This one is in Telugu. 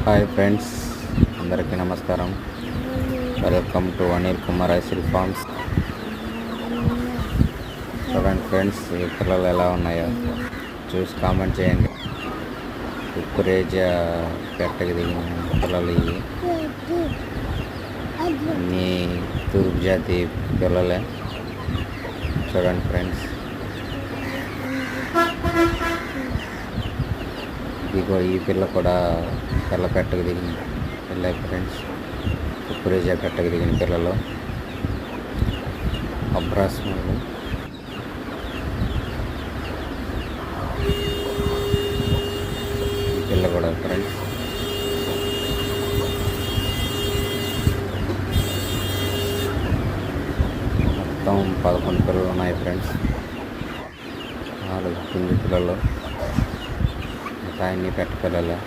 హాయ్ ఫ్రెండ్స్, అందరికీ నమస్కారం. వెల్కమ్ టు అనిల్ కుమార్ ఐసిల్ ఫార్మ్స్. చూడండి ఫ్రెండ్స్, ఈ పిల్లలు ఎలా ఉన్నాయో చూసి కామెంట్ చేయండి. కుక్కురేజా పెట్టకి దిగిన పిల్లలు ఇవి అన్నీ తూర్పు జాతి పిల్లలే. చూడండి ఫ్రెండ్స్, ఇదిగో ఈ పిల్ల కూడా పిల్ల పెట్టకు దిగిన పిల్ల ఫ్రెండ్స్. కుక్కురేజా పెట్టకు దిగిన పిల్లలు అబ్రాస్మలు. ఈ పిల్ల కూడా ఫ్రెండ్స్ మొత్తం 11 పిల్లలు ఉన్నాయి ఫ్రెండ్స్. 4 పిండి పిల్లలు, మిగతా అన్ని పెట్ట పిల్లలే.